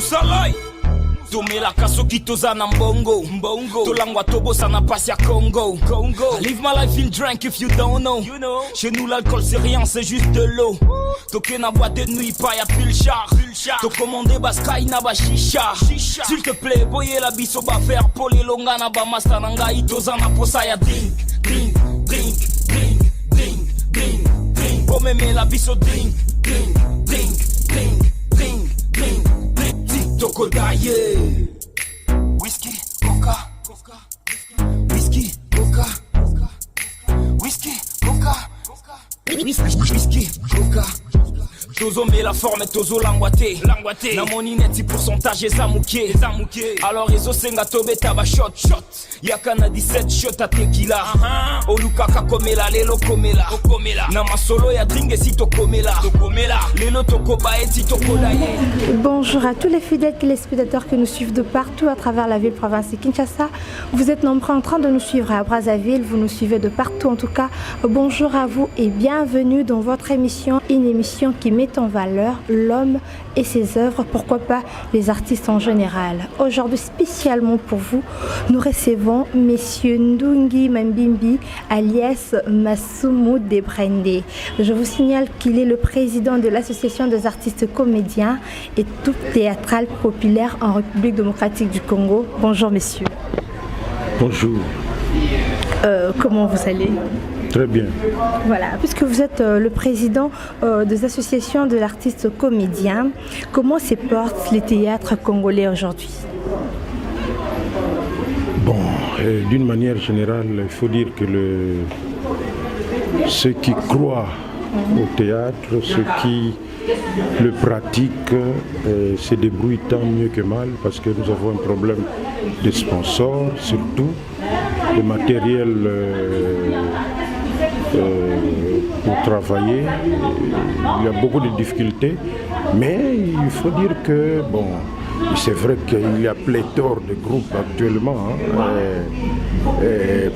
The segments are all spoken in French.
Musalai tomela kasoki toza na mbongo tolangwa tobosa na pasi ya Congo. I live my life in drink if you don't know. Chez nous l'alcool c'est rien, c'est juste de l'eau. Toke na boîte de nuit pas y'a pilchar. To commandé baskai na ba shisha. S'il te plaît boye la biso ba faire poli longa na ba master nanga itoza na posa ya drink. Bo meme la biso drink. Toko daye. Whisky, coca. Whisky, coca. Whisky, coca. Whisky, coca. Tozo met la forme, tozo langwate. Na moni neti pourcentage ezamuke. Alors ezo senga tobe taba shot. Yakana 17 shot à tequila. Olukaka komela lelo komela. Na masolo ya dringue si to komela. Lelo tokoba eti tokodaye. Bonjour à tous les fidèles téléspectateurs qui nous suivent de partout à travers la ville province de Kinshasa. Vous êtes nombreux en train de nous suivre à Brazzaville, vous nous suivez de partout en tout cas. Bonjour à vous et bienvenue dans votre émission, une émission qui met en valeur l'homme et ses œuvres, pourquoi pas les artistes en général. Aujourd'hui spécialement pour vous, nous recevons Monsieur Ndungi Mambimbi alias Masumu Debrende. Je vous signale qu'il est le président de l'association des artistes comédiens et tout théâtral populaire en République démocratique du Congo. Bonjour messieurs. Bonjour. Comment vous allez ? Très bien. Voilà, puisque vous êtes le président des associations de l'artiste comédien, comment se portent les théâtres congolais aujourd'hui ? Bon, d'une manière générale, il faut dire que ceux qui croient au théâtre, ceux qui le pratiquent, se débrouillent tant mieux que mal parce que nous avons un problème de sponsors, surtout de matériel pour travailler. Il y a beaucoup de difficultés, mais il faut dire que, bon, c'est vrai qu'il y a pléthore de groupes actuellement.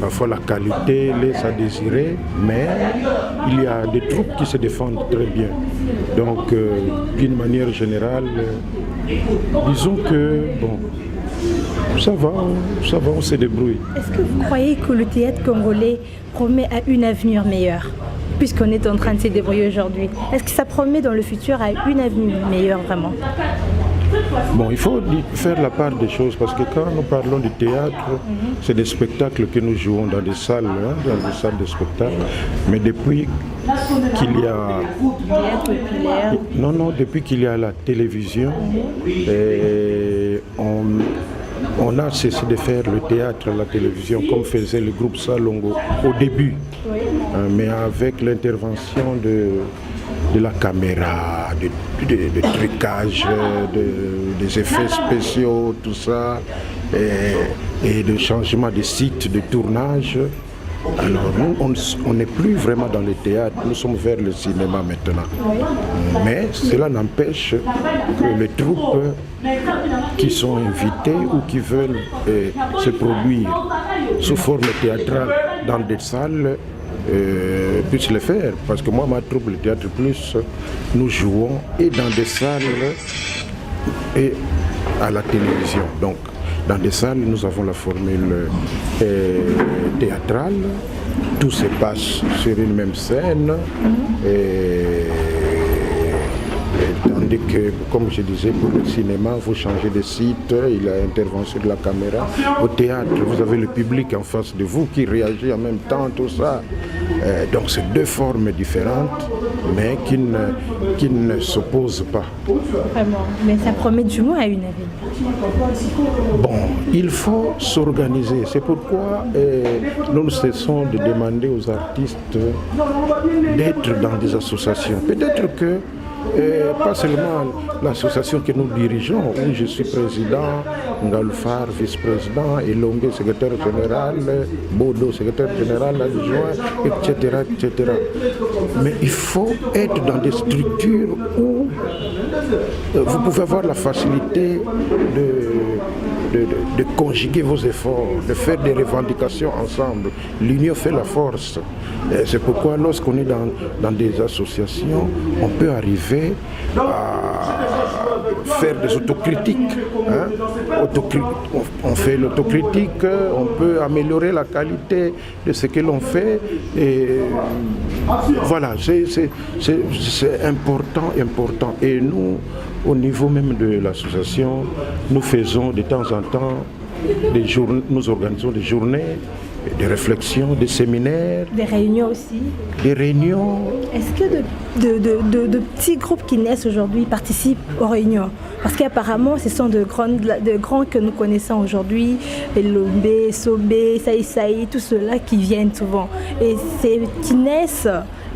Parfois la qualité laisse à désirer, mais il y a des troupes qui se défendent très bien. Donc, d'une manière générale, disons que, bon, ça va, on se débrouille. Est-ce que vous croyez que le théâtre congolais promet à une avenir meilleure, puisqu'on est en train de se débrouiller aujourd'hui? Est-ce que ça promet dans le futur à une avenir meilleure vraiment? Bon, il faut faire la part des choses parce que quand nous parlons du théâtre, c'est des spectacles que nous jouons dans des salles, dans des salles de spectacle. Mais depuis qu'il y a... depuis qu'il y a la télévision, on a cessé de faire le théâtre à la télévision comme faisait le groupe Salongo au début. Mais avec l'intervention de la caméra, de trucage, des effets spéciaux, tout ça, et de changement de site, de tournage. Alors nous, on n'est plus vraiment dans le théâtre, nous sommes vers le cinéma maintenant. Mais cela n'empêche que les troupes qui sont invitées ou qui veulent se produire sous forme théâtrale dans des salles puissent le faire. Parce que moi, ma troupe, le Théâtre Plus, nous jouons et dans des salles et à la télévision. Donc, dans des salles, nous avons la formule théâtrale, tout se passe sur une même scène, tandis que, comme je disais, pour le cinéma, vous changez de site, il y a intervention de la caméra. Au théâtre, vous avez le public en face de vous qui réagit en même temps, tout ça. Donc c'est deux formes différentes, mais qui ne s'opposent pas. Vraiment, mais ça promet du moins à une avenir. Bon, il faut s'organiser. C'est pourquoi nous ne cessons de demander aux artistes d'être dans des associations. Peut-être que pas seulement l'association que nous dirigeons, où je suis président, Ngalfar, vice-président, Elongue, secrétaire général, Bodo, secrétaire général, adjoint, etc., etc. Mais il faut être dans des structures où vous pouvez avoir la facilité de conjuguer vos efforts, de faire des revendications ensemble. L'union fait la force. Et c'est pourquoi lorsqu'on est dans des associations, on peut arriver à faire des autocritiques. On fait l'autocritique, on peut améliorer la qualité de ce que l'on fait. Et voilà, c'est important. Et nous, au niveau même de l'association, nous faisons de temps en temps nous organisons des journées, des réflexions, des séminaires. Des réunions aussi. Des réunions. Est-ce que de petits groupes qui naissent aujourd'hui participent aux réunions? Parce qu'apparemment, ce sont de grands que nous connaissons aujourd'hui, Lombe, Sobé, Saï, tout cela qui viennent souvent. Et ces qui naissent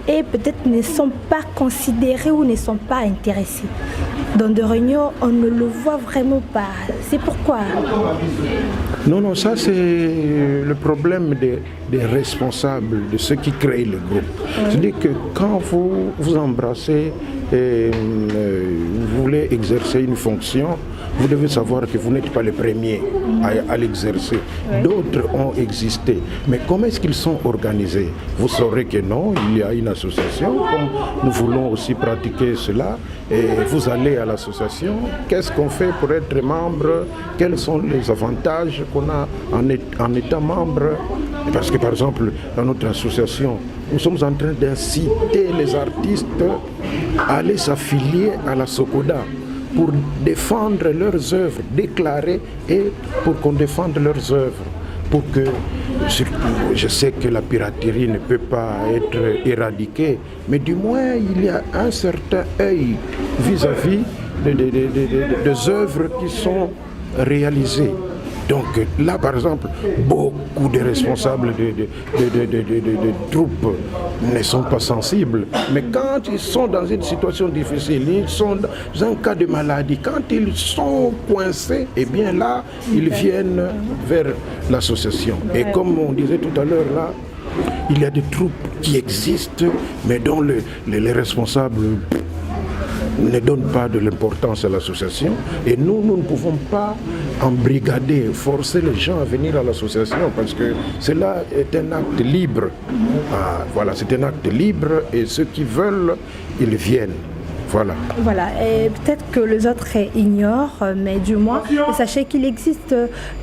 et peut-être ne sont pas considérés ou ne sont pas intéressés. Dans des réunions, on ne le voit vraiment pas. C'est pourquoi? Non, ça c'est le problème des responsables, de ceux qui créent le groupe. C'est-à-dire que quand vous embrassez et vous voulez exercer une fonction, vous devez savoir que vous n'êtes pas les premiers à l'exercer. D'autres ont existé. Mais comment est-ce qu'ils sont organisés? Vous saurez que non, il y a une association, comme nous voulons aussi pratiquer cela. Et vous allez à l'association, qu'est-ce qu'on fait pour être membre? Quels sont les avantages qu'on a en étant membre? Parce que par exemple, dans notre association, nous sommes en train d'inciter les artistes à aller s'affilier à la SOCODA pour défendre leurs œuvres, déclarer et pour qu'on défende leurs œuvres. Pour que, je sais que la piraterie ne peut pas être éradiquée, mais du moins il y a un certain œil vis-à-vis des œuvres qui sont réalisées. Donc là, par exemple, beaucoup de responsables de troupes ne sont pas sensibles. Mais quand ils sont dans une situation difficile, ils sont dans un cas de maladie, quand ils sont coincés, eh bien là, ils viennent vers l'association. Et comme on disait tout à l'heure, là, il y a des troupes qui existent, mais dont les responsables ne donnent pas de l'importance à l'association. Et nous ne pouvons pas embrigader, forcer les gens à venir à l'association parce que cela est un acte libre. Voilà, c'est un acte libre et ceux qui veulent, ils viennent. Voilà, et peut-être que les autres ignorent, mais du moins, sachez qu'il existe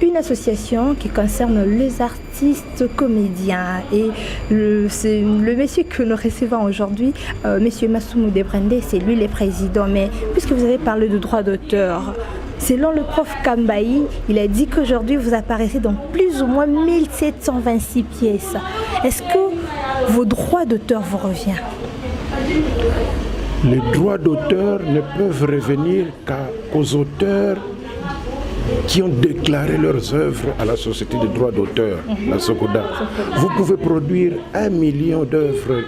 une association qui concerne les artistes comédiens. Et c'est le monsieur que nous recevons aujourd'hui, monsieur Massoumou Debrende, c'est lui le président. Mais puisque vous avez parlé de droits d'auteur, selon le prof Kambaï, il a dit qu'aujourd'hui vous apparaissez dans plus ou moins 1726 pièces. Est-ce que vos droits d'auteur vous reviennent? Les droits d'auteur ne peuvent revenir qu'aux auteurs qui ont déclaré leurs œuvres à la Société de droits d'auteur, la SOCODA. Vous pouvez produire 1 million d'œuvres,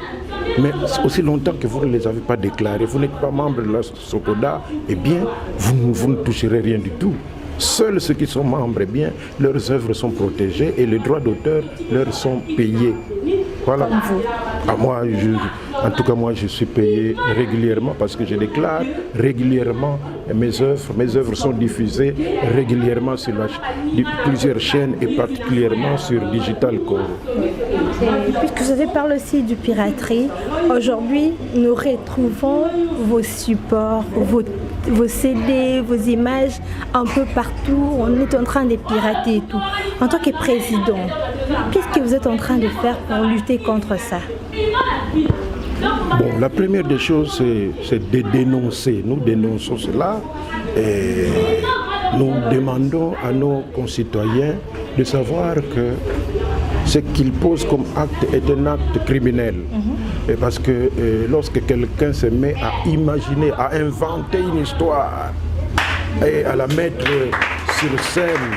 mais aussi longtemps que vous ne les avez pas déclarées, vous n'êtes pas membre de la SOCODA, eh bien, vous ne toucherez rien du tout. Seuls ceux qui sont membres, eh bien, leurs œuvres sont protégées et les droits d'auteur leur sont payés. Voilà. En tout cas, moi, je suis payé régulièrement parce que je déclare régulièrement mes œuvres. Mes œuvres sont diffusées régulièrement sur plusieurs chaînes et particulièrement sur Digital Core. Puisque vous avez parlé aussi de piraterie, aujourd'hui, nous retrouvons vos supports, vos CD, vos images un peu partout. On est en train de pirater et tout. En tant que président, qu'est-ce que vous êtes en train de faire pour lutter contre ça? Bon, la première des choses, c'est de dénoncer. Nous dénonçons cela et nous demandons à nos concitoyens de savoir que ce qu'ils posent comme acte est un acte criminel. Et parce que lorsque quelqu'un se met à imaginer, à inventer une histoire et à la mettre sur scène,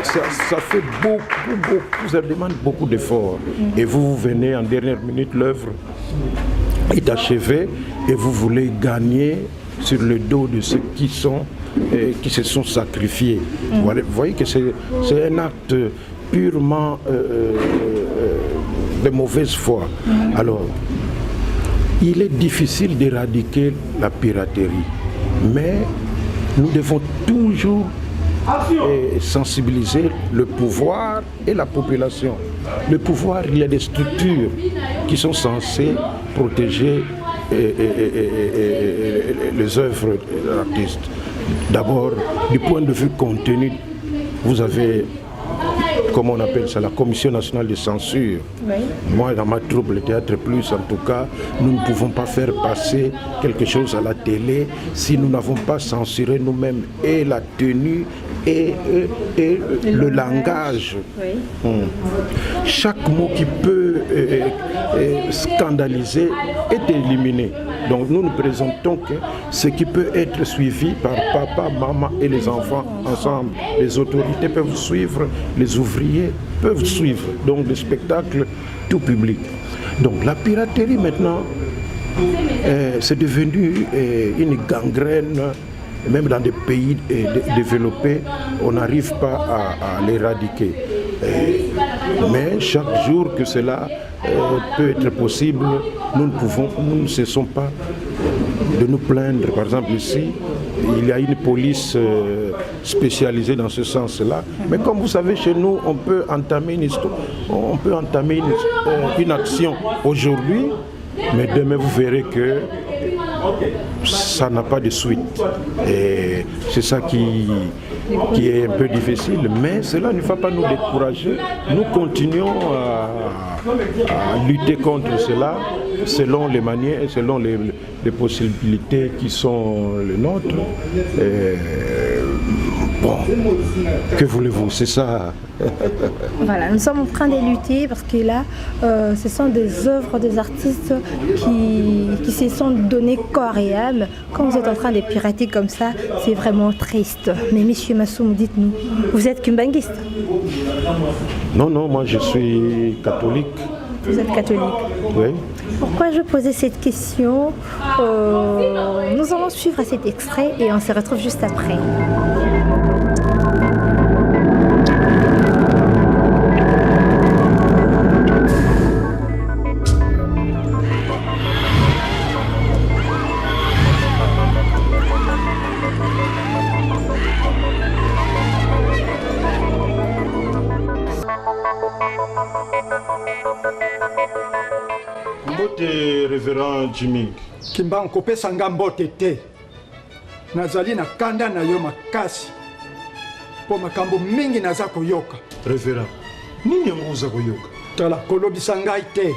ça fait beaucoup, ça demande beaucoup d'efforts. Et vous venez en dernière minute, l'œuvre est achevée et vous voulez gagner sur le dos de ceux qui se sont sacrifiés. Vous voyez que c'est un acte purement de mauvaise foi. Alors, il est difficile d'éradiquer la piraterie. Mais nous devons toujours sensibiliser le pouvoir et la population. Le pouvoir, il y a des structures qui sont censées protéger les œuvres de l'artiste. D'abord, du point de vue contenu, vous avez, comment on appelle ça, la Commission nationale de censure. Oui. Moi, dans ma troupe, le Théâtre Plus, en tout cas, nous ne pouvons pas faire passer quelque chose à la télé si nous n'avons pas censuré nous-mêmes et la tenue et le langage. Oui. Chaque mot qui peut scandaliser est éliminé. Donc nous présentons que ce qui peut être suivi par papa, maman et les enfants ensemble. Les autorités peuvent suivre, les ouvriers peuvent suivre. Donc le spectacle tout public. Donc la piraterie maintenant, c'est devenu une gangrène. Même dans des pays développés, on n'arrive pas à l'éradiquer. Mais chaque jour que cela peut être possible, nous ne cessons pas de nous plaindre. Par exemple ici, il y a une police spécialisée dans ce sens-là. Mais comme vous savez, chez nous, on peut entamer une action aujourd'hui, mais demain vous verrez que ça n'a pas de suite. Et c'est ça qui est un peu difficile, mais cela ne va pas nous décourager. Nous continuons à lutter contre cela selon les manières et selon les possibilités qui sont les nôtres. Bon, que voulez-vous, c'est ça. Voilà, nous sommes en train de lutter parce que là, ce sont des œuvres des artistes qui se sont donnés corps et âme. Quand vous êtes en train de pirater comme ça, c'est vraiment triste. Mais monsieur Massoum, dites-nous, vous êtes kimbanguiste? Non, moi je suis catholique. Vous êtes catholique? Oui. Pourquoi je posais cette question? Nous allons suivre cet extrait et on se retrouve juste après. Révérend Jiming Kimbangu kopesa nga mbote te. Nazali na kanda na yo makasi po makambo mingi naza koyoka. Révérend, nini yango uza koyoka? Tala kolobisa ngai te.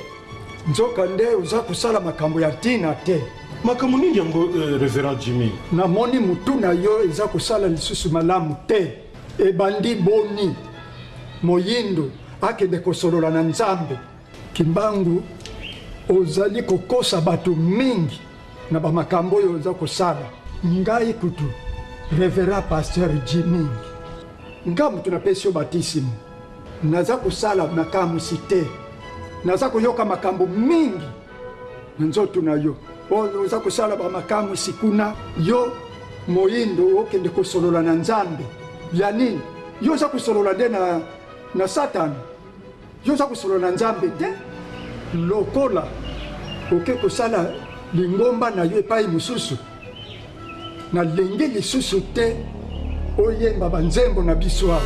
Nzoka nde uza kusala makambo ya ntina te. Makambo nini yango Révérend Jiming? Namoni mutu na yo eza kusala lisusu malamu te. Ebandi boni moyindo akende kosolola na Nzambe. Kimbangu ozali kokosa bato mingi na bamakambo oyo oza kosala. Ngai kutu Révérend Pasteur Jiming, nga mutu napesi yo batisimu, naza kosala makambo si te. Naza koyoka makambo mingi na nzoto na yo. Oza kosala bamakambo si kuna yo moyindo okende kosolola na Nzambe. Ya nini? Yo oza kosolola nde na Satan. Yo oza kosolola na Nzambe te. Lokola oke kosala lingomba na yo epai mosusu, na lenge lisusu te oyemba banzembo na biso awa.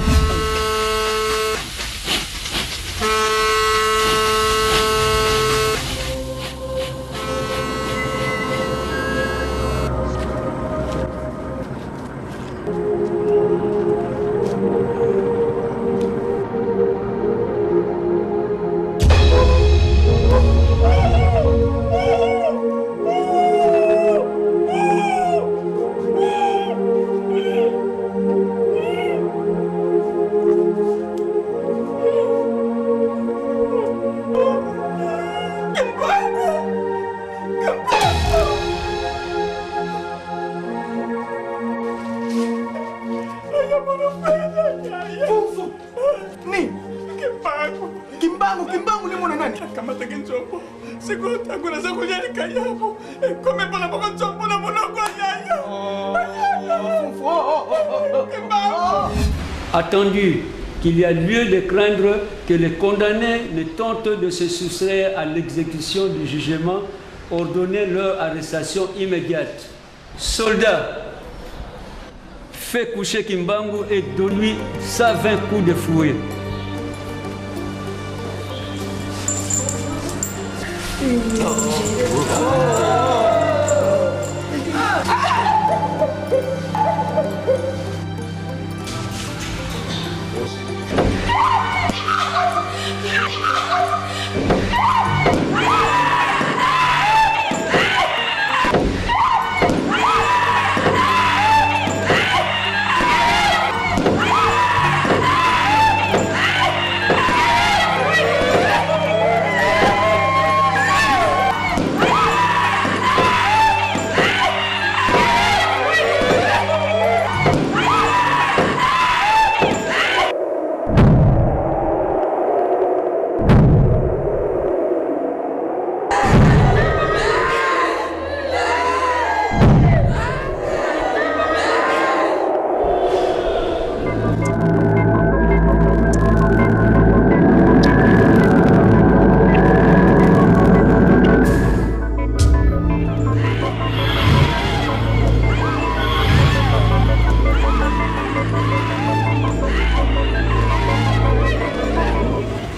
Kimbangu ni mwana nani? Kamata kinchombo. Siku takuna za kujali kayabu. Kome pala poko chombo na monoko yaya. Kimbangu. Attendu qu'il y a lieu de craindre que les condamnés ne tentent de se soustraire à l'exécution du jugement, ordonnez leur arrestation immédiate. Soldats, fait coucher Kimbangu et de lui 120 coups de fouet.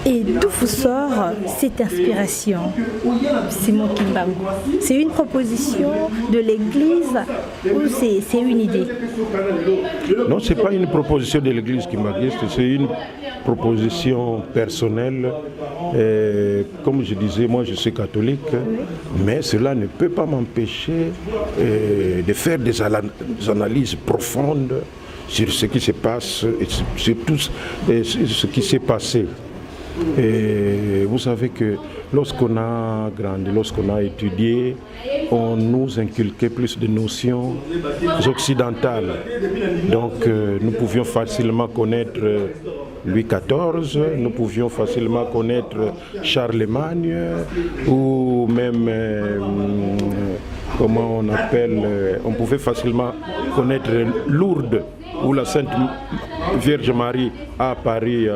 Et d'où vous sort cette inspiration, Simon Kimbangu? C'est une proposition de l'Église ou c'est une idée? Non, ce n'est pas une proposition de l'Église qui m'existe, c'est une proposition personnelle. Comme je disais, moi je suis catholique, mais cela ne peut pas m'empêcher de faire des analyses profondes sur ce qui se passe, et sur tout ce qui s'est passé. Et vous savez que lorsqu'on a grandi, lorsqu'on a étudié, on nous inculquait plus de notions occidentales. Donc nous pouvions facilement connaître Louis XIV, nous pouvions facilement connaître Charlemagne, ou même, comment on appelle, on pouvait facilement connaître Lourdes, ou la Sainte Vierge Marie à Paris,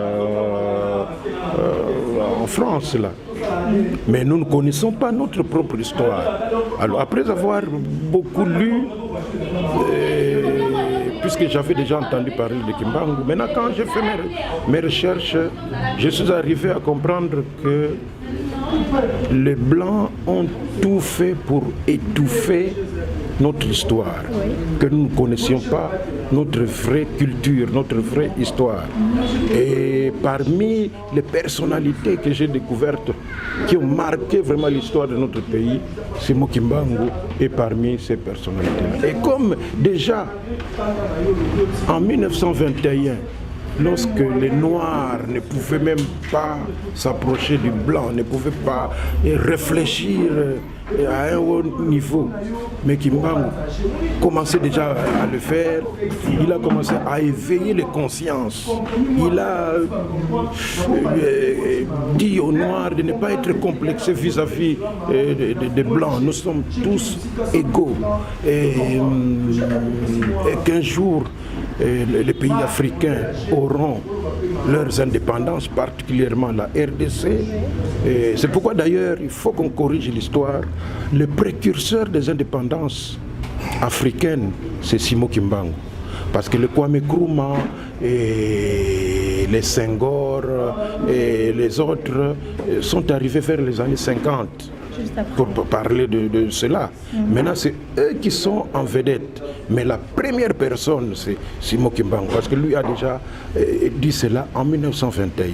en France, là. Mais nous ne connaissons pas notre propre histoire. Alors, après avoir beaucoup lu, puisque j'avais déjà entendu parler de Kimbangu, maintenant quand j'ai fait mes recherches, je suis arrivé à comprendre que les Blancs ont tout fait pour étouffer notre histoire, que nous ne connaissions pas notre vraie culture, notre vraie histoire. Et parmi les personnalités que j'ai découvertes qui ont marqué vraiment l'histoire de notre pays, Simon Kimbangu est parmi ces personnalités. Et comme déjà en 1921, lorsque les Noirs ne pouvaient même pas s'approcher du Blanc, ne pouvaient pas réfléchir à un haut niveau, mais Kimbangu commençait déjà à le faire. Il a commencé à éveiller les consciences. Il a dit aux Noirs de ne pas être complexés vis-à-vis des Blancs. Nous sommes tous égaux. Et qu'un jour, les pays africains auront leurs indépendances, particulièrement la RDC. C'est pourquoi d'ailleurs il faut qu'on corrige l'histoire. Le précurseur des indépendances africaines, c'est Simon Kimbangu. Parce que le Kwame Nkrumah et les Senghor et les autres sont arrivés vers les années 50. Pour parler de cela. Maintenant, c'est eux qui sont en vedette. Mais la première personne, c'est Simon Kimbangu, parce que lui a déjà dit cela en 1921.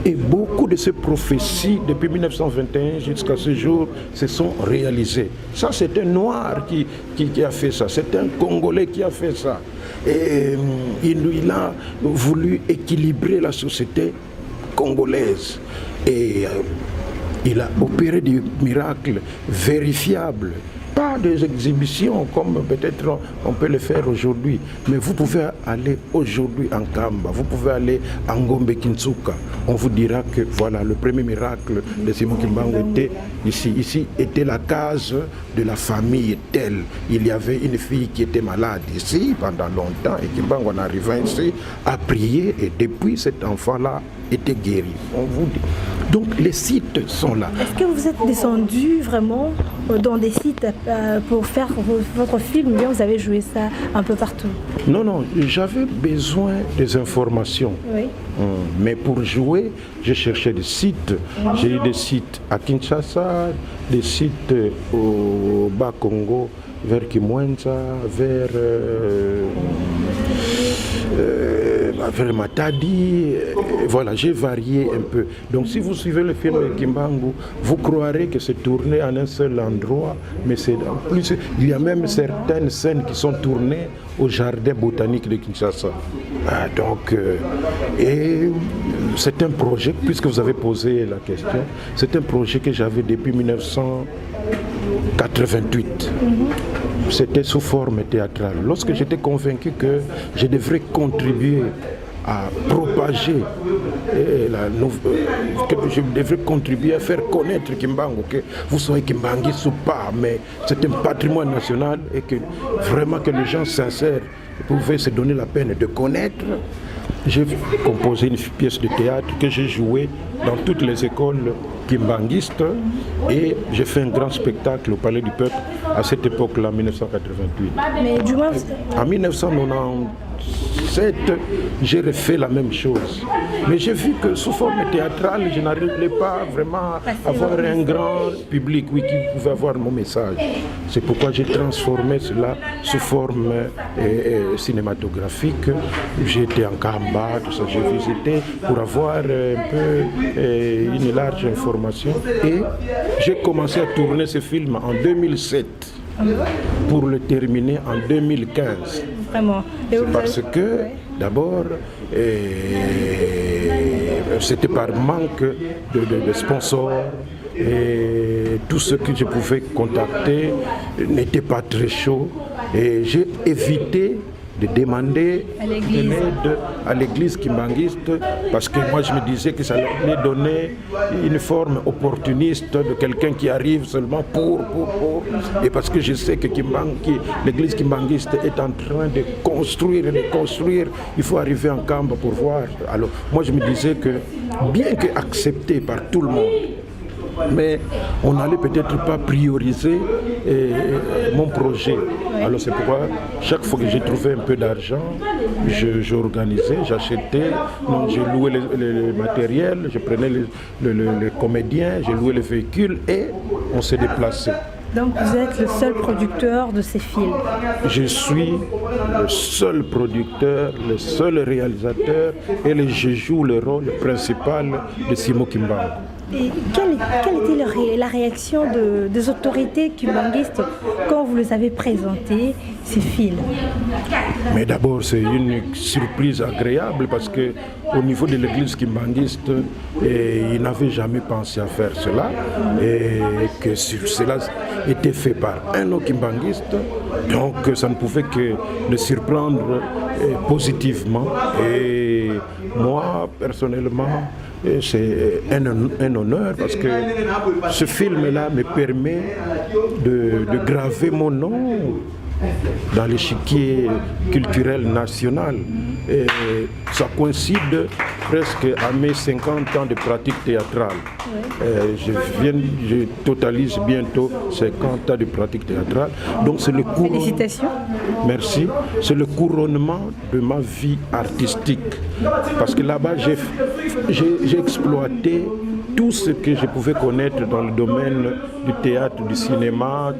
Et beaucoup de ces prophéties, depuis 1921 jusqu'à ce jour, se sont réalisées. Ça, c'est un Noir qui a fait ça. C'est un Congolais qui a fait ça. Et il a voulu équilibrer la société congolaise. Et il a opéré des miracles vérifiables, pas des exhibitions comme peut-être on peut le faire aujourd'hui, mais vous pouvez aller aujourd'hui en Kamba, vous pouvez aller en Gombe Kinsuka, on vous dira que voilà, le premier miracle de Simon Kimbangu était ici. Ici était la case de la famille telle. Il y avait une fille qui était malade ici pendant longtemps et Kimbangu en arrivant ici a prié et depuis cet enfant-là était guéri. On vous dit. Donc les sites sont là. Est-ce que vous êtes descendu vraiment dans des sites pour faire votre film, ou bien vous avez joué ça un peu partout? Non, j'avais besoin des informations. Oui. Mais pour jouer, j'ai cherché des sites. J'ai eu des sites à Kinshasa, des sites au Bas-Congo, vers Kimwenza, vers Matadi. Voilà, j'ai varié un peu. Donc si vous suivez le film de Kimbangu, vous croirez que c'est tourné en un seul endroit, mais c'est en plus, il y a même certaines scènes qui sont tournées au jardin botanique de Kinshasa. Et c'est un projet, puisque vous avez posé la question, c'est un projet que j'avais depuis 1988. C'était sous forme théâtrale. Lorsque j'étais convaincu que je devrais contribuer à propager que je devrais contribuer à faire connaître Kimbangu, que vous soyez Kimbangis ou pas, mais c'est un patrimoine national et que vraiment que les gens sincères pouvaient se donner la peine de connaître. J'ai composé une pièce de théâtre que j'ai jouée dans toutes les écoles kimbanguistes et j'ai fait un grand spectacle au Palais du Peuple à cette époque-là, en 1988. Mais du moins... En 1997, j'ai refait la même chose. Mais j'ai vu que sous forme théâtrale, je n'arrivais pas vraiment à avoir un grand public qui pouvait avoir mon message. C'est pourquoi j'ai transformé cela sous forme cinématographique. J'ai été en Kamba, tout ça, j'ai visité pour avoir un peu une large information. Et j'ai commencé à tourner ce film en 2007 pour le terminer en 2015. Vraiment. C'est parce que, d'abord, c'était par manque de sponsors et tout ce que je pouvais contacter n'était pas très chaud. Et j'ai évité de demander de l'aide à l'église kimbanguiste parce que moi je me disais que ça allait donner une forme opportuniste de quelqu'un qui arrive seulement pour. Et parce que je sais que l'église kimbanguiste est en train de construire, il faut arriver en Kamba pour voir. Alors moi je me disais que bien que accepté par tout le monde, mais on n'allait peut-être pas prioriser mon projet. Alors c'est pourquoi chaque fois que j'ai trouvé un peu d'argent, j'organisais, j'achetais, je louais le matériel, je prenais les comédiens, je louais les véhicules et on s'est déplacé. Donc vous êtes le seul producteur de ces films? Je suis le seul producteur, le seul réalisateur et je joue le rôle principal de Simo Kimbangu. Et quelle était la réaction des autorités kimbanguistes quand vous les avez présenté, ces films? Mais d'abord, c'est une surprise agréable parce qu'au niveau de l'église kimbanguiste, ils n'avaient jamais pensé à faire cela et que cela était fait par un kimbanguiste. Donc ça ne pouvait que le surprendre positivement. Et moi, personnellement, c'est un honneur parce que ce film-là me permet de graver mon nom dans l'échiquier culturel national. Et ça coïncide presque à mes 50 ans de pratique théâtrale. Je totalise bientôt 50 ans de pratique théâtrale. Donc c'est le couronnement. Félicitations. Merci. C'est le couronnement de ma vie artistique. Parce que là-bas, j'ai exploité tout ce que je pouvais connaître dans le domaine du théâtre, du cinéma.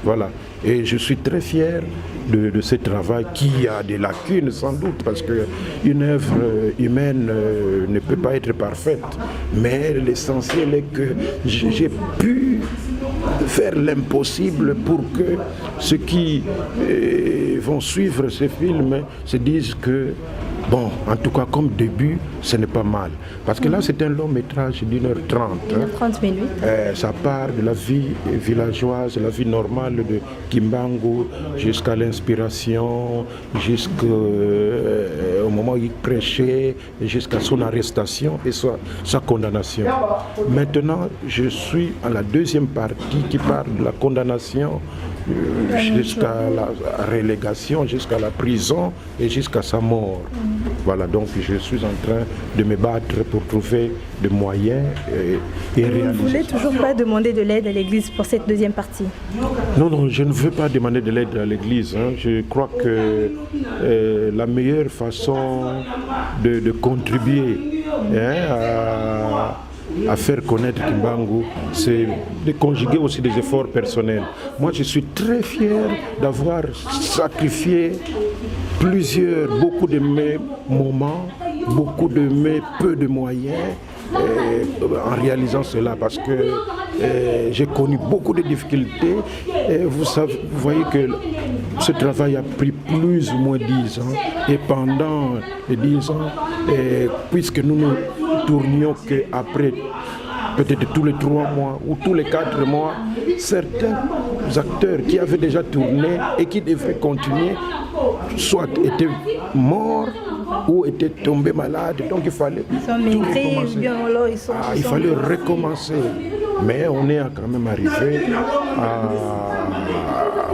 Voilà. Et je suis très fier de ce travail qui a des lacunes sans doute parce qu'une œuvre humaine ne peut pas être parfaite. Mais l'essentiel est que j'ai pu faire l'impossible pour que ceux qui vont suivre ces films se disent que bon, en tout cas, comme début, ce n'est pas mal. Parce que là, c'est un long métrage d'1h30. 1h30 minutes. Ça part de la vie villageoise, la vie normale de Kimbangu, jusqu'à l'inspiration, jusqu'au moment où il prêchait, jusqu'à son arrestation et sa condamnation. Maintenant, je suis à la deuxième partie qui parle de la condamnation jusqu'à la relégation, jusqu'à la prison et jusqu'à sa mort. Voilà, donc je suis en train de me battre pour trouver des moyens et réaliser. Vous ne voulez toujours pas demander de l'aide à l'Église pour cette deuxième partie? Non, je ne veux pas demander de l'aide à l'Église. Je crois que la meilleure façon de contribuer à faire connaître Kimbangu, c'est de conjuguer aussi des efforts personnels. Moi, je suis très fier d'avoir sacrifié beaucoup de mes moments, beaucoup de mes peu de moyens en réalisant cela, parce que j'ai connu beaucoup de difficultés. Et vous voyez que ce travail a pris plus ou moins 10 ans. Et pendant les 10 ans, puisque nous ne tournions qu'après peut-être tous les 3 mois ou tous les 4 mois, certains acteurs qui avaient déjà tourné et qui devaient continuer, soit étaient morts ou étaient tombés malades. Donc il fallait il fallait recommencer. Mais on est quand même arrivé à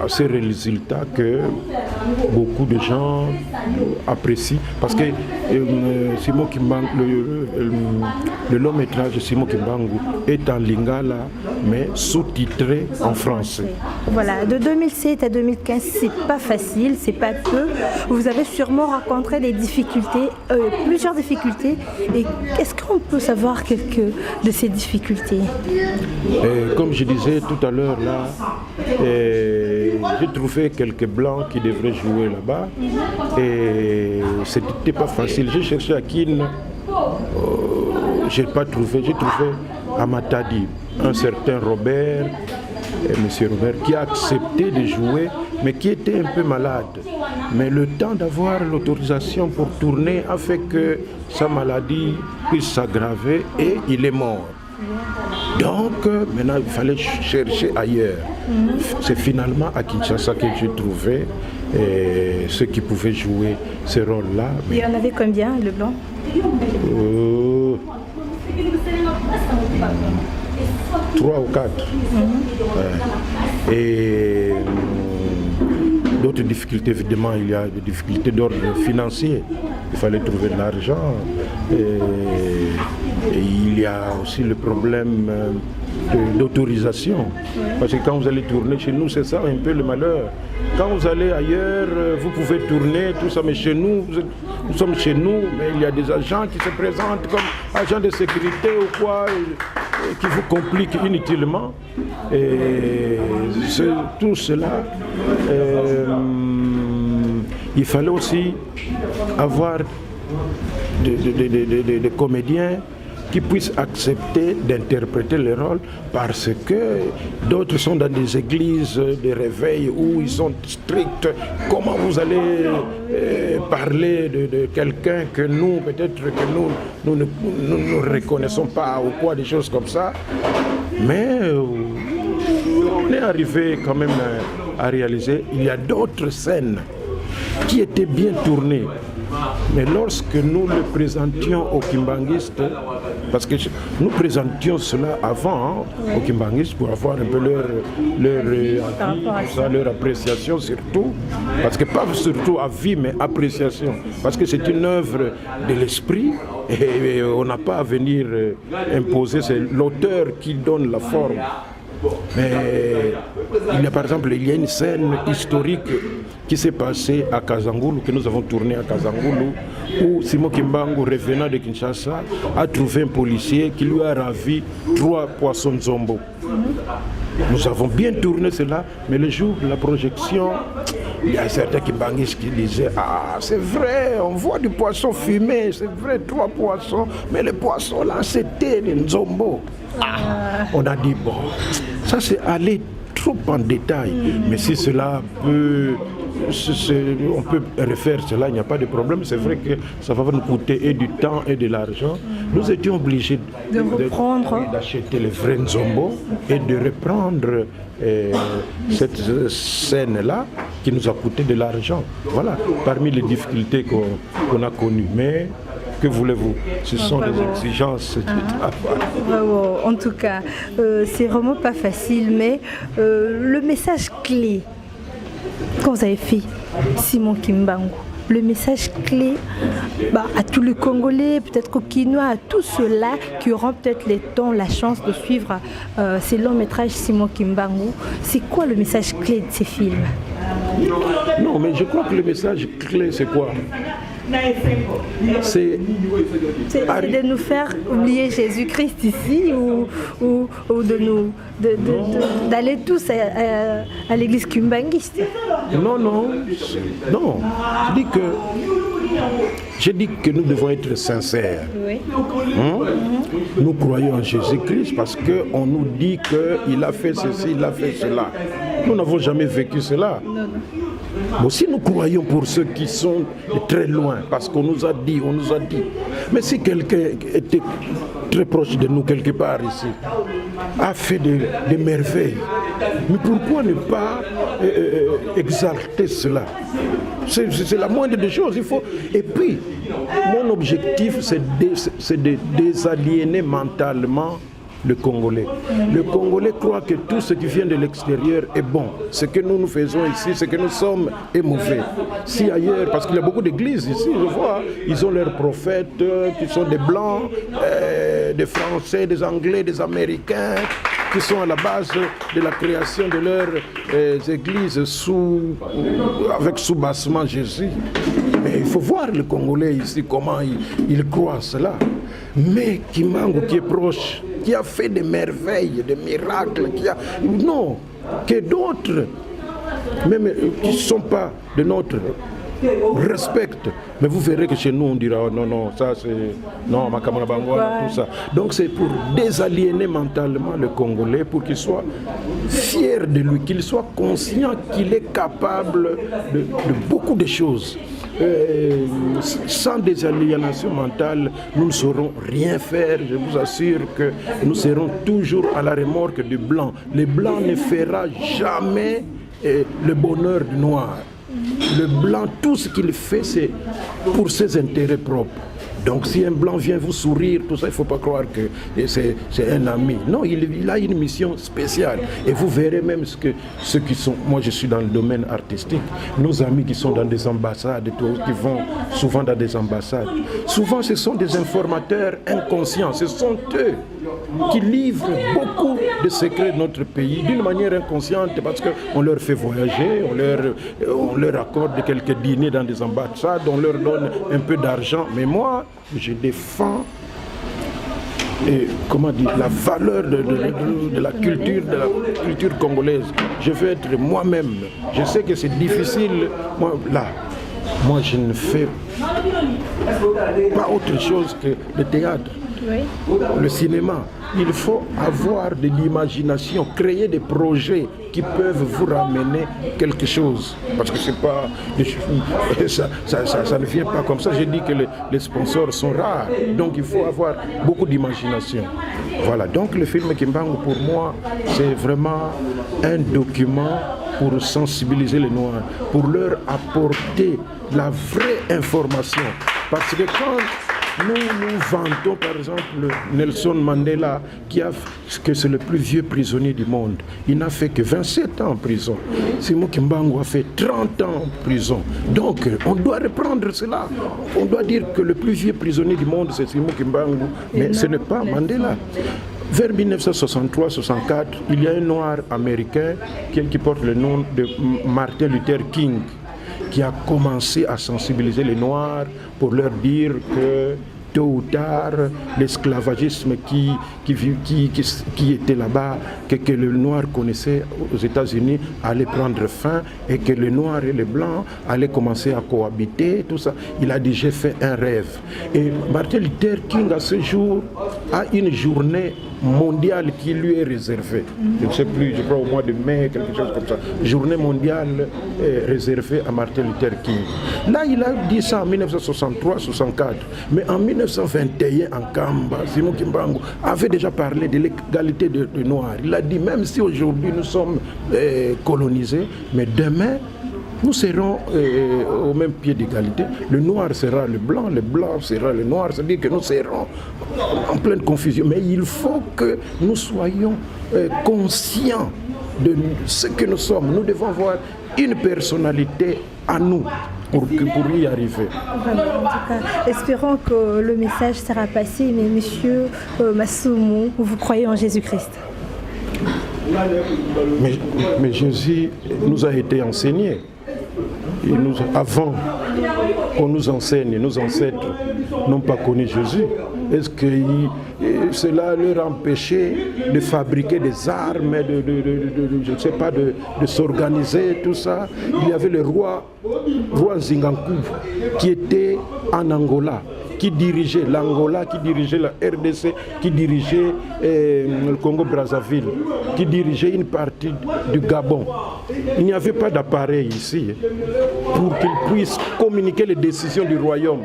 ces résultats que beaucoup de gens apprécient. Parce que Simon Kimbangu, le long métrage de Simon Kimbangu est en lingala, mais sous-titré en français. Voilà, de 2007 à 2015, c'est pas facile, c'est pas peu. Vous avez sûrement rencontré des difficultés, plusieurs difficultés. Et est-ce qu'on peut savoir quelques de ces difficultés? Comme je disais tout à l'heure, là, j'ai trouvé quelques blancs qui devraient jouer là-bas et c'était pas facile. J'ai cherché à Kin, j'ai pas trouvé. J'ai trouvé à Matadi un certain Robert, monsieur Robert, qui a accepté de jouer, mais qui était un peu malade. Mais le temps d'avoir l'autorisation pour tourner a fait que sa maladie puisse s'aggraver et il est mort. Donc maintenant il fallait chercher ailleurs. C'est finalement à Kinshasa que j'ai trouvé ceux qui pouvaient jouer ce rôle-là. Il y en avait combien, le blanc? 3 ou 4. Et d'autres difficultés, évidemment, il y a des difficultés d'ordre financier. Il fallait trouver de l'argent. Et il y a aussi le problème d'autorisation. Parce que quand vous allez tourner chez nous, c'est ça un peu le malheur. Quand vous allez ailleurs, vous pouvez tourner, tout ça, mais chez nous, nous sommes chez nous, mais il y a des agents qui se présentent comme agents de sécurité ou quoi, qui vous compliquent inutilement. Et tout cela, il fallait aussi avoir des comédiens qui puissent accepter d'interpréter les rôles, parce que d'autres sont dans des églises de réveil où ils sont stricts. Comment vous allez parler de quelqu'un que nous, peut-être que nous ne reconnaissons pas ou quoi, des choses comme ça. Mais on est arrivé quand même à réaliser, il y a d'autres scènes qui étaient bien tournées. Mais lorsque nous le présentions aux Kimbanguistes, parce que nous présentions cela avant aux Kimbanguistes pour avoir un peu leur avis, leur appréciation surtout, parce que pas surtout avis mais appréciation, parce que c'est une œuvre de l'esprit et on n'a pas à venir imposer, c'est l'auteur qui donne la forme. Mais par exemple, il y a une scène historique qui s'est passée à Kazangulu, que nous avons tourné à Kazangulu, où Simon Kimbangu, revenant de Kinshasa, a trouvé un policier qui lui a ravi 3 poissons zombo. Nous avons bien tourné cela, mais le jour de la projection, il y a certains Kimbanguistes qui disaient: ah, c'est vrai, on voit du poisson fumé, c'est vrai, 3 poissons, mais le poisson là, c'était des zombo. On a dit, bon, ça c'est aller trop en détail, mais si cela peut, on peut refaire cela, il n'y a pas de problème. C'est vrai que ça va nous coûter et du temps et de l'argent. Nous étions obligés d'acheter les vrais Nzombo et de reprendre cette scène-là qui nous a coûté de l'argent. Voilà, parmi les difficultés qu'on a connues. Mais Que voulez-vous? Ce sont des exigences. En tout cas, c'est vraiment pas facile, mais le message clé, quand vous avez fait Simon Kimbangu, le message clé à tous les Congolais, peut-être aux Quinois, à tous ceux-là qui auront peut-être la chance de suivre ces longs métrages Simon Kimbangu, c'est quoi le message clé de ces films? Non, mais je crois que le message clé, c'est quoi? C'est de nous faire oublier Jésus-Christ ici ou d'aller tous à l'église kimbanguiste. Non. Je dis que nous devons être sincères. Oui. Nous croyons en Jésus-Christ parce qu'on nous dit qu'il a fait ceci, il a fait cela. Nous n'avons jamais vécu cela. Non. Bon, si nous croyons pour ceux qui sont très loin, parce qu'on nous a dit. Mais si quelqu'un était très proche de nous quelque part ici, a fait des merveilles, mais pourquoi ne pas exalter cela? C'est la moindre des choses. Et puis, mon objectif, c'est de désaliéner mentalement le Congolais. Le Congolais croit que tout ce qui vient de l'extérieur est bon. Ce que nous faisons ici, ce que nous sommes est mauvais. Si ailleurs, parce qu'il y a beaucoup d'églises ici, je vois, ils ont leurs prophètes qui sont des Blancs, des Français, des Anglais, des Américains, qui sont à la base de la création de leurs églises avec sous-bassement Jésus. Mais il faut voir le Congolais ici, comment il croit cela. Mais Kimbangu qui est proche, qui a fait des merveilles, des miracles, que d'autres, même qui ne sont pas de notre respectent. Mais vous verrez que chez nous on dira non, ça c'est non, Makamona Bangwana, tout ça. Donc c'est pour désaliéner mentalement le Congolais, pour qu'il soit fier de lui, qu'il soit conscient qu'il est capable de beaucoup de choses. Sans désaliénation mentale, nous ne saurons rien faire. Je vous assure que nous serons toujours à la remorque du blanc. Le blanc ne fera jamais le bonheur du noir. Le blanc, tout ce qu'il fait, c'est pour ses intérêts propres. Donc si un blanc vient vous sourire, tout ça, il ne faut pas croire que c'est un ami. Non, il a une mission spéciale. Et vous verrez même ceux qui sont... Moi, je suis dans le domaine artistique. Nos amis qui sont dans des ambassades, qui vont souvent dans des ambassades. Souvent, ce sont des informateurs inconscients. Ce sont eux qui livrent beaucoup de secrets de notre pays d'une manière inconsciente parce qu'on leur fait voyager, on leur accorde quelques dîners dans des ambassades, on leur donne un peu d'argent. Mais moi, je défends la valeur de la culture congolaise. Je veux être moi-même. Je sais que c'est difficile. Moi, je ne fais pas autre chose que le théâtre, le cinéma. Il faut avoir de l'imagination, créer des projets qui peuvent vous ramener quelque chose. Parce que c'est pas ça ne vient pas comme ça. J'ai dit que les sponsors sont rares. Donc il faut avoir beaucoup d'imagination. Voilà. Donc le film Kimbangu, pour moi, c'est vraiment un document pour sensibiliser les Noirs, pour leur apporter la vraie information. Parce que quand nous vantons par exemple Nelson Mandela, que c'est le plus vieux prisonnier du monde. Il n'a fait que 27 ans en prison. Simon Kimbangu a fait 30 ans en prison. Donc on doit reprendre cela. On doit dire que le plus vieux prisonnier du monde, c'est Simon Kimbangu, mais ce n'est pas Mandela. Vers 1963-64, il y a un noir américain qui porte le nom de Martin Luther King, qui a commencé à sensibiliser les Noirs pour leur dire que tôt ou tard, l'esclavagisme qui était là-bas, que le Noir connaissait aux États-Unis, allait prendre fin et que le Noir et le Blanc allaient commencer à cohabiter, tout ça. Il a dit, j'ai fait un rêve. Et Martin Luther King, à ce jour, a une journée mondiale qui lui est réservée. Je ne sais plus, je crois au mois de mai, quelque chose comme ça. Journée mondiale réservée à Martin Luther King. Là, il a dit ça en 1963-64. Mais en 1921, en Kamba, Simon Kimbangu avait déjà parlé de l'égalité des Noirs. Il a dit, même si aujourd'hui nous sommes colonisés, mais demain, nous serons au même pied d'égalité. Le noir sera le blanc sera le noir. C'est-à-dire que nous serons en pleine confusion. Mais il faut que nous soyons conscients de ce que nous sommes. Nous devons avoir une personnalité à nous pour y arriver. Vraiment, en tout cas, espérons que le message sera passé. Mais monsieur Masumu, vous croyez en Jésus-Christ? Mais Jésus nous a été enseigné. Avant qu'on nous enseigne, nos ancêtres n'ont pas connu Jésus. Est-ce que cela leur empêchait de fabriquer des armes, je ne sais pas, de s'organiser, tout ça? Il y avait le roi Zingankou qui était en Angola, qui dirigeait l'Angola, qui dirigeait la RDC, qui dirigeait le Congo-Brazzaville, qui dirigeait une partie du Gabon. Il n'y avait pas d'appareil ici pour qu'il puisse communiquer les décisions du royaume.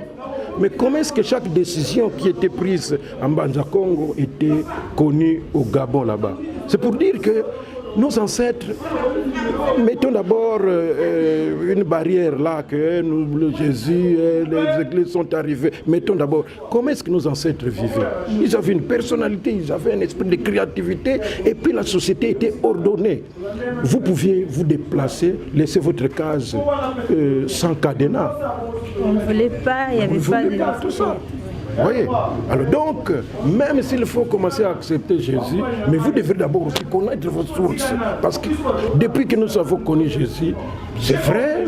Mais comment est-ce que chaque décision qui était prise en Banza-Congo était connue au Gabon là-bas? C'est pour dire que nos ancêtres, mettons d'abord une barrière là, que Jésus et les églises sont arrivés. Mettons d'abord, comment est-ce que nos ancêtres vivaient? Ils avaient une personnalité, ils avaient un esprit de créativité, et puis la société était ordonnée. Vous pouviez vous déplacer, laisser votre case sans cadenas. On ne voulait pas, il n'y avait pas de... tout ça. Vous voyez? Alors donc, même s'il faut commencer à accepter Jésus, mais vous devez d'abord aussi connaître vos sources. Parce que depuis que nous avons connu Jésus, c'est vrai,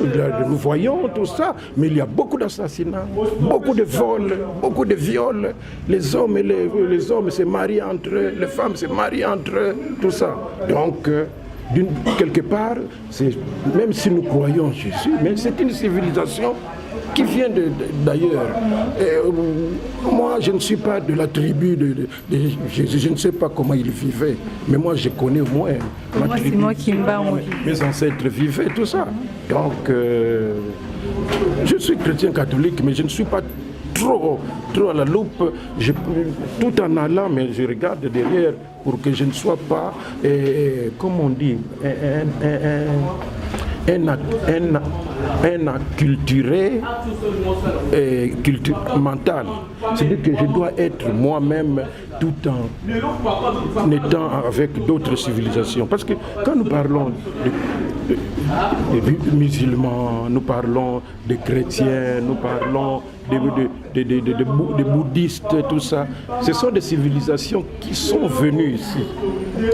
nous voyons tout ça, mais il y a beaucoup d'assassinats, beaucoup de vols, beaucoup de viols. Les hommes se marient entre eux, les femmes se marient entre eux, tout ça. Donc, quelque part, même si nous croyons Jésus, mais c'est une civilisation qui vient d'ailleurs. Moi, je ne suis pas de la tribu de Jésus, je ne sais pas comment il vivait, mais moi, je connais au moins ma tribu. Mes ancêtres vivaient, tout ça. Donc, je suis chrétien catholique, mais je ne suis pas trop à la loupe, tout en allant, mais je regarde derrière pour que je ne sois pas, comme on dit, un acculturé mental. C'est-à-dire que je dois être moi-même tout en étant avec d'autres civilisations. Parce que quand nous parlons des musulmans, nous parlons des chrétiens, nous parlons des bouddhistes, tout ça, ce sont des civilisations qui sont venues ici,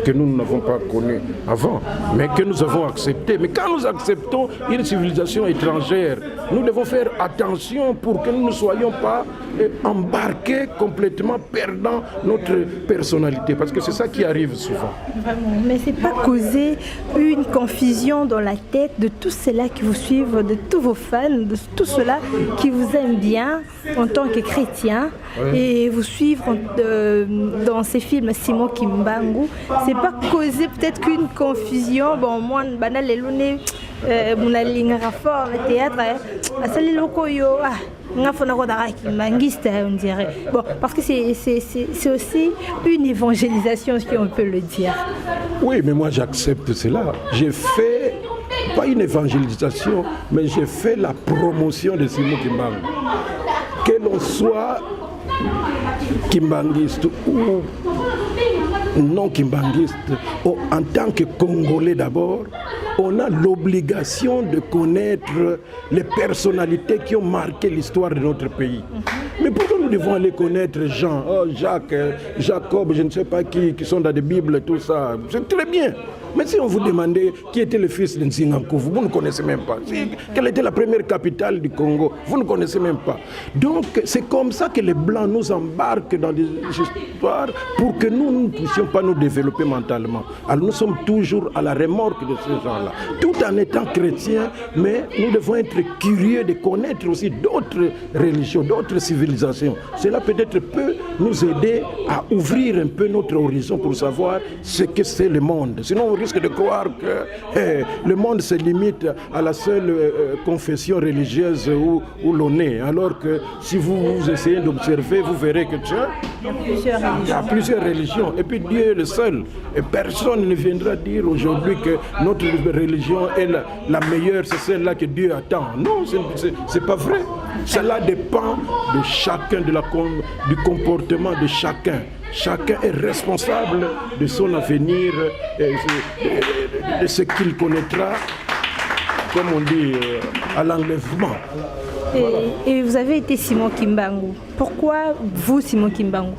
que nous n'avons pas connues avant, mais que nous avons acceptées. Mais quand nous acceptons une civilisation étrangère, nous devons faire attention pour que nous ne soyons pas embarqués complètement, perdant notre personnalité, parce que c'est ça qui arrive souvent. Vraiment, mais c'est pas causer une confusion dans la tête de tous ceux-là qui vous suivent, de tous vos fans, de tous ceux-là qui vous aiment bien en tant que chrétien, oui, et vous suivre dans ces films Simon Kimbangu, c'est pas causer peut-être qu'une confusion. Bon, moi, banal les lunes, mon aligné fort le théâtre, à celle locoyo, on dirait. Bon, parce que c'est aussi une évangélisation, si on peut le dire. Oui, mais moi j'accepte cela. J'ai fait, pas une évangélisation, mais j'ai fait la promotion de Simon Kimbangu. Que l'on soit kimbanguiste ou non kimbanguiste, en tant que Congolais d'abord, on a l'obligation de connaître les personnalités qui ont marqué l'histoire de notre pays. Mais pourquoi nous devons aller connaître Jean, Jacques, Jacob, je ne sais pas qui sont dans des Bibles, tout ça? C'est très bien. Mais si on vous demandait qui était le fils de Nzingankovu, vous ne connaissez même pas. Quelle était la première capitale du Congo? Vous ne connaissez même pas. Donc c'est comme ça que les Blancs nous embarquent dans des histoires pour que nous ne puissions pas nous développer mentalement. Alors nous sommes toujours à la remorque de ces gens-là. Tout en étant chrétiens, mais nous devons être curieux de connaître aussi d'autres religions, d'autres civilisations. Cela peut-être peut nous aider à ouvrir un peu notre horizon pour savoir ce que c'est le monde. Sinon on risque de croire que le monde se limite à la seule confession religieuse où l'on est. Alors que si vous essayez d'observer, vous verrez que il y a plusieurs religions. Et puis Dieu est le seul. Et personne ne viendra dire aujourd'hui que notre religion est la meilleure, c'est celle-là que Dieu attend. Non, c'est pas vrai. Cela dépend de chacun, du comportement de chacun. Chacun est responsable de son avenir, de ce qu'il connaîtra, comme on dit, à l'enlèvement. Voilà. Et vous avez été Simon Kimbangu. Pourquoi vous, Simon Kimbangu?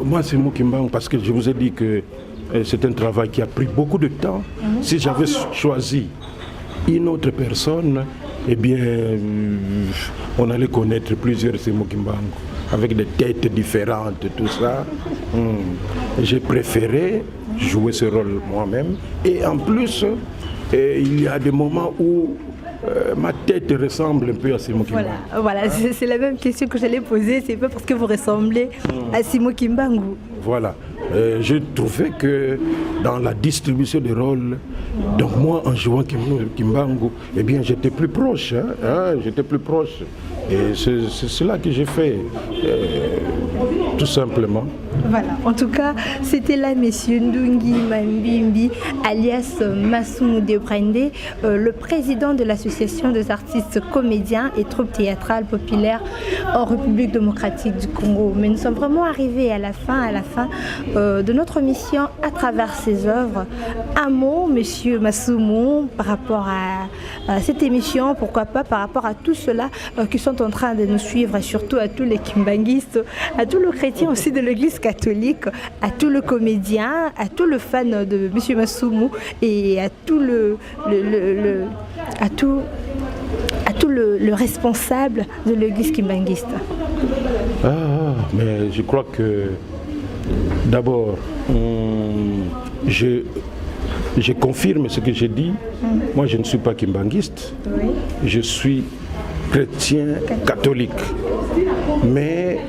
Moi, Simon Kimbangu, parce que je vous ai dit que c'est un travail qui a pris beaucoup de temps. Si j'avais choisi une autre personne, eh bien, on allait connaître plusieurs Simon Kimbangu, avec des têtes différentes, tout ça. J'ai préféré jouer ce rôle moi-même. Et en plus, il y a des moments où ma tête ressemble un peu à Simon Kimbangu. Voilà, c'est la même question que j'allais poser. C'est pas parce que vous ressemblez à Simon Kimbangu. Voilà. Je trouvais que dans la distribution des rôles, donc moi en jouant Kimbangu, eh bien j'étais plus proche, j'étais plus proche. Et c'est cela que j'ai fait, tout simplement. Voilà, en tout cas, c'était là Monsieur Ndungi Mambimbi, alias Masumu Debrende, le président de l'association des artistes comédiens et troupes théâtrales populaires en République démocratique du Congo. Mais nous sommes vraiment arrivés à la fin de notre mission à travers ses œuvres. Un mot, Monsieur Masumu, par rapport à cette émission, pourquoi pas par rapport à tout cela qui sont en train de nous suivre, et surtout à tous les kimbanguistes, à tous les chrétiens aussi de l'Église catholique, à tous les comédiens, à tous les fans de M. Masumu et à tout le responsable de l'Église kimbanguiste. Mais je crois que d'abord, je confirme ce que j'ai dit. Moi, je ne suis pas kimbanguiste. Oui. Je suis chrétien catholique. Mais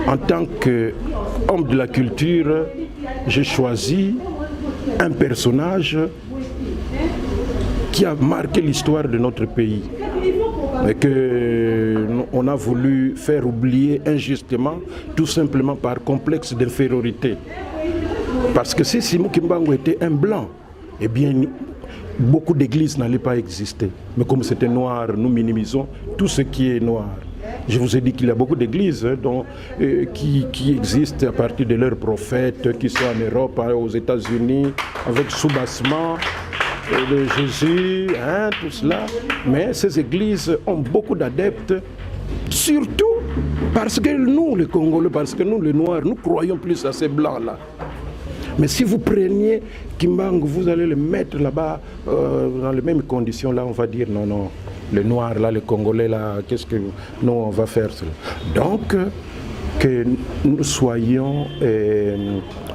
en tant qu'homme de la culture, j'ai choisi un personnage qui a marqué l'histoire de notre pays et qu'on a voulu faire oublier injustement, tout simplement par complexe d'infériorité. Parce que si Simon Kimbangu était un blanc, eh bien, beaucoup d'églises n'allaient pas exister. Mais comme c'était noir, nous minimisons tout ce qui est noir. Je vous ai dit qu'il y a beaucoup d'églises qui existent à partir de leurs prophètes, qui sont en Europe, aux États-Unis, avec soubassement de Jésus, tout cela. Mais ces églises ont beaucoup d'adeptes, surtout parce que nous, les Congolais, parce que nous, les Noirs, nous croyons plus à ces Blancs-là. Mais si vous preniez Kimbangu, vous allez le mettre là-bas dans les mêmes conditions. Là, on va dire non, les Noirs, là, les Congolais, là, qu'est-ce que nous, on va faire cela. Donc, que nous soyons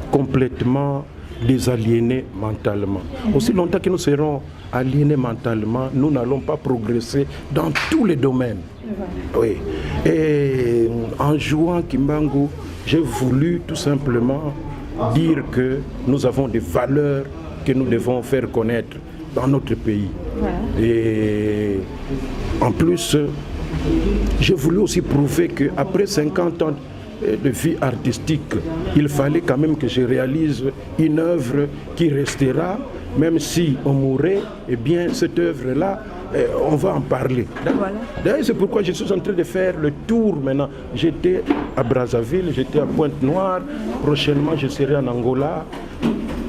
complètement désaliénés mentalement. Aussi longtemps que nous serons aliénés mentalement, nous n'allons pas progresser dans tous les domaines. Oui. Et en jouant Kimbangu, j'ai voulu tout simplement dire que nous avons des valeurs que nous devons faire connaître dans notre pays. Ouais. Et en plus, j'ai voulu aussi prouver qu'après 50 ans de vie artistique, il fallait quand même que je réalise une œuvre qui restera, même si on mourrait, eh bien cette œuvre-là, on va en parler. Voilà. D'ailleurs, c'est pourquoi je suis en train de faire le tour maintenant. J'étais à Brazzaville, j'étais à Pointe-Noire, prochainement je serai en Angola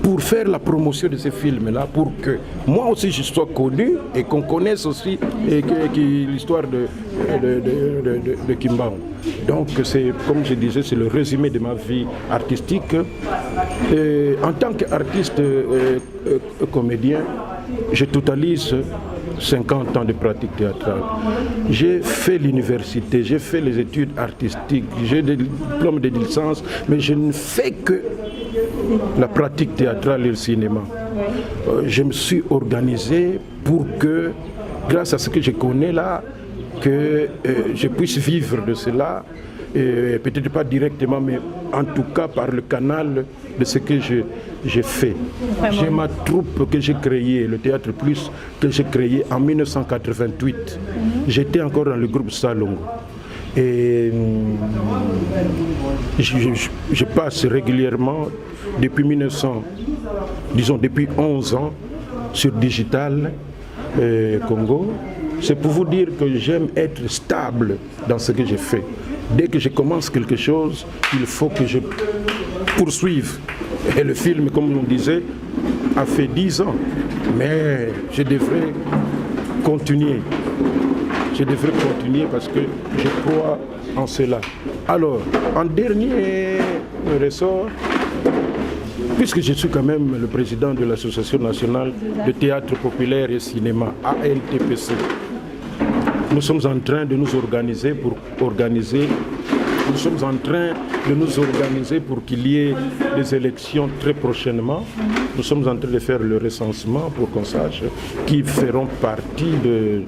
pour faire la promotion de ces films-là, pour que moi aussi je sois connu et qu'on connaisse aussi l'histoire de Kimbangu. Donc c'est, comme je disais, c'est le résumé de ma vie artistique. En tant qu'artiste comédien, je totalise 50 ans de pratique théâtrale. J'ai fait l'université, j'ai fait les études artistiques, j'ai des diplômes de licence, mais je ne fais que la pratique théâtrale et le cinéma. Je me suis organisé pour que, grâce à ce que je connais là, que je puisse vivre de cela peut-être pas directement, mais en tout cas par le canal de ce que j'ai fait. Vraiment. J'ai ma troupe que j'ai créée, le Théâtre Plus, que j'ai créé en 1988. J'étais encore dans le groupe Salongo. Et je passe régulièrement depuis 11 ans sur Digital Congo. C'est pour vous dire que j'aime être stable dans ce que je fais. Dès que je commence quelque chose, il faut que je poursuive. Et le film, comme on disait, a fait 10 ans. Mais je devrais continuer. Je devrais continuer parce que je crois en cela. Alors, en dernier ressort, puisque je suis quand même le président de l'Association nationale de théâtre populaire et cinéma, ANTPC, nous sommes en train de nous organiser pour qu'il y ait des élections très prochainement. Nous sommes en train de faire le recensement pour qu'on sache qui feront partie de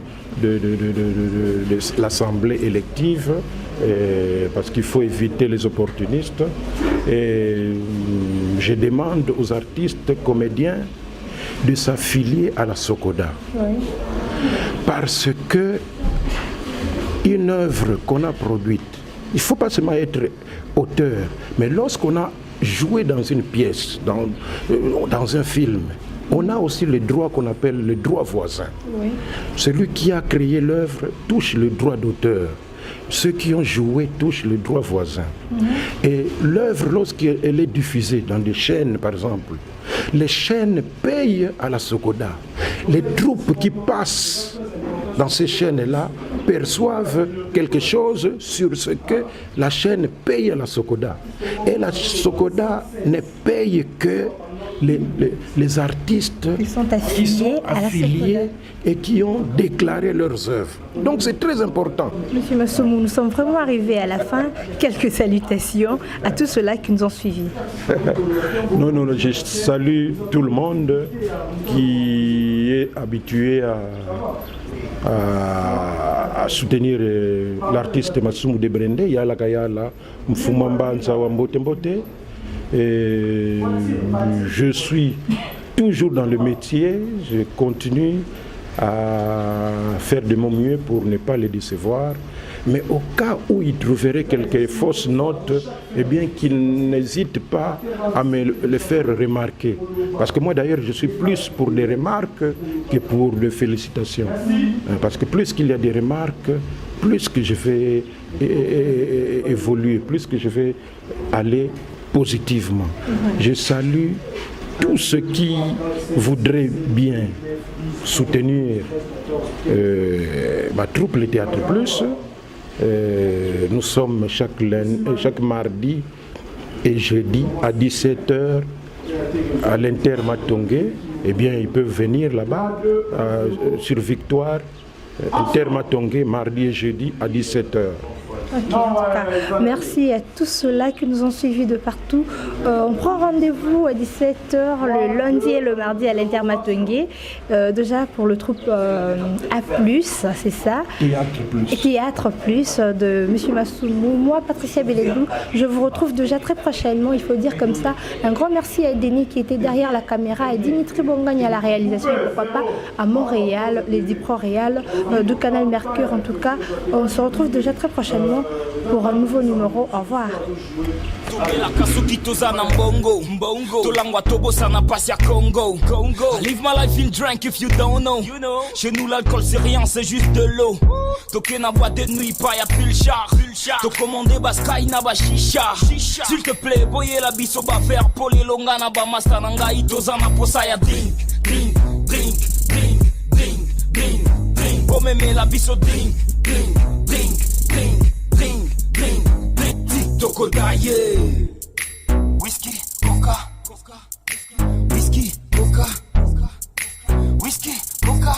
l'Assemblée élective, parce qu'il faut éviter les opportunistes. Et je demande aux artistes comédiens de s'affilier à la Sokoda. Oui. Parce que une œuvre qu'on a produite, il ne faut pas seulement être auteur, mais lorsqu'on a joué dans une pièce, dans un film, on a aussi le droit qu'on appelle le droit voisin. Oui. Celui qui a créé l'œuvre touche le droit d'auteur. Ceux qui ont joué touchent le droit voisin. Et l'œuvre, lorsqu'elle est diffusée dans des chaînes, par exemple, les chaînes payent à la Sokoda. Les troupes qui passent dans ces chaînes-là perçoivent quelque chose sur ce que la chaîne paye à la Sokoda. Et la Sokoda ne paye que les artistes qui sont affiliés et qui ont déclaré leurs œuvres. Donc c'est très important. Monsieur Massoumou, nous sommes vraiment arrivés à la fin. Quelques salutations à tous ceux-là qui nous ont suivis. Non, je salue tout le monde qui est habitué à soutenir l'artiste Massoumou Debrende, Yala Kayala, Mfumamba Nsawa Mbote Mbote. Et je suis toujours dans le métier, je continue à faire de mon mieux pour ne pas les décevoir. Mais au cas où ils trouveraient quelques fausses notes, eh bien qu'ils n'hésitent pas à me le faire remarquer. Parce que moi d'ailleurs je suis plus pour des remarques que pour des félicitations. Parce que plus qu'il y a des remarques, plus que je vais évoluer, plus que je vais aller positivement. Je salue tous ceux qui voudraient bien soutenir ma troupe, le Théâtre Plus. Nous sommes chaque mardi et jeudi à 17h à l'Intermatongé. Eh bien, ils peuvent venir là-bas sur Victoire, Intermatongé, mardi et jeudi à 17h. Okay, en tout cas, merci à tous ceux-là qui nous ont suivis de partout. On prend rendez-vous à 17h le lundi et le mardi à l'Intermatongé. Déjà pour le troupe A+, c'est ça. Théâtre Plus de M. Massoumou. Moi, Patricia Beledou, je vous retrouve déjà très prochainement, il faut dire comme ça. Un grand merci à Denis qui était derrière la caméra et Dimitri Bongagne à la réalisation, et pourquoi pas à Montréal, les Dipro Réal de Canal Mercure en tout cas. On se retrouve déjà très prochainement pour un nouveau numéro. Au revoir. Live my life in drink if you don't know. Chez nous l'alcool c'est rien, c'est juste de l'eau. Toqué na boîte de nuit, pas y'a plus le char. To commandé baskai na ba shisha. S'il te plaît, boye la biso ba faire poli longa na ba masta nanga itoza na posa ya drink. Drink, drink, drink, drink, drink, drink. Bo meme la biso drink, drink, drink, drink, drink, drink, drink. Tokoda yeah. Whisky, coca, whisky, coca, whisky, coca,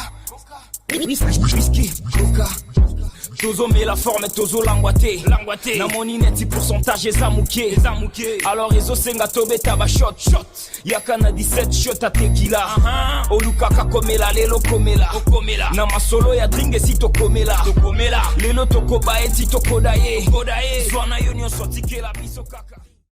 whisky, coca, tozomela la forme tozolangwa te na moni neti pourcentage ezamuke alors ezosenga tobeta bashot yaka na 17 shot a tequila olukaka komela lelo komela na masolo ya dringue si tokomela lelo tokoba eti tokoda ye zwana yo nyonso tikela biso kaka